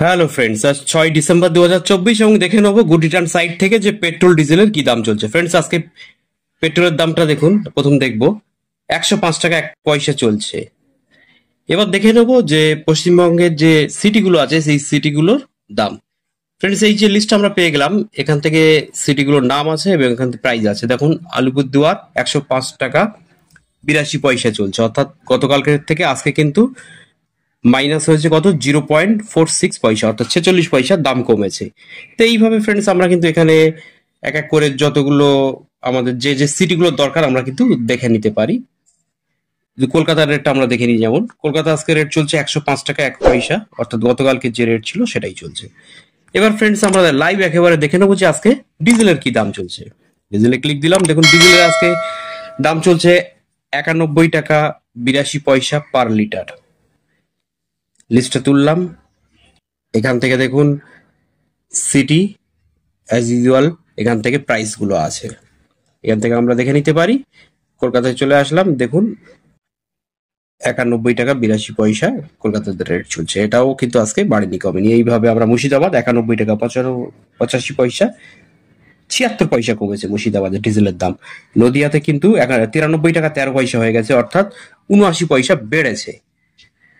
Hello friends, আজ 6 December 2024 এবং দেখে নেবো গুড রিটার্ন সাইট থেকে যে পেট্রোল ডিজেলের কি দাম চলছে। ফ্রেন্ডস, আজকে পেট্রোলের দামটা দেখুন। প্রথম দেখবো 105 টাকা 1 পয়সা চলছে। এবার দেখে নেবো যে পশ্চিমবঙ্গের যে সিটিগুলো আছে সেই সিটিগুলোর দাম। ফ্রেন্ডস, এই যে লিস্ট আমরা পেয়ে গেলাম, এখান থেকে সিটিগুলোর নাম আছে এবং এখান থেকে প্রাইস আছে। দেখুন, আলিপুরদুয়ার 105 টাকা 82 পয়সা চলছে, অর্থাৎ গতকালকের থেকে আজকে কিন্তু মাইনাস হয়েছে কত, 0.46 পয়সা, অর্থাৎ 46 পয়সা দাম কমেছে। তো এইভাবে ফ্রেন্ডস আমরা কিন্তু এখানে এক এক করে যতগুলো আমাদের যে যে সিটিগুলোর দরকার আমরা কিন্তু দেখে নিতে পারি। যে কলকাতার রেটটা আমরা দেখে নিই, যেমন কলকাতা আজকে রেট চলছে 105 টাকা 1 পয়সা, অর্থাৎ গতকালকে যে রেট ছিল সেটাই চলছে। এবার ফ্রেন্ডস আমরা লাইভ একেবারে দেখে নেবো যে আজকে ডিজেলের কি দাম চলছে। ডিজেলে ক্লিক দিলাম, দেখুন ডিজেলের আজকে দাম চলছে 91 টাকা 82 পয়সা পার লিটার। লিস্টটা তুললাম, এখান থেকে দেখুন সিটি অ্যাজ ইউজুয়াল এখান থেকে প্রাইস গুলো আছে, এখান থেকে আমরা দেখে নিতে পারি। কলকাতায় চলে আসলাম, দেখুন 91 টাকা 82 পয়সা কলকাতাতে রেট চলছে, এটাও কিন্তু আজকে বাড়েনি কমেনি। এইভাবে আমরা মুর্শিদাবাদ 91 টাকা 85 পয়সা, 76 পয়সা কমেছে মুর্শিদাবাদের ডিজেলের দাম। নদিয়াতে কিন্তু 93 টাকা 13 পয়সা হয়ে গেছে, অর্থাৎ 79 পয়সা বেড়েছে।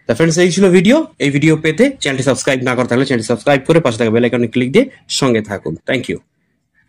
তা ফ্রেন্ডস, এই ছিল ভিডিও। এই ভিডিও পেতে চ্যানেলটি সাবস্ক্রাইব না করে থাকলে চ্যানেলটি সাবস্ক্রাইব করে পাশে থাকা বেল আইকনে ক্লিক দিয়ে সঙ্গে থাকুন। Thank you.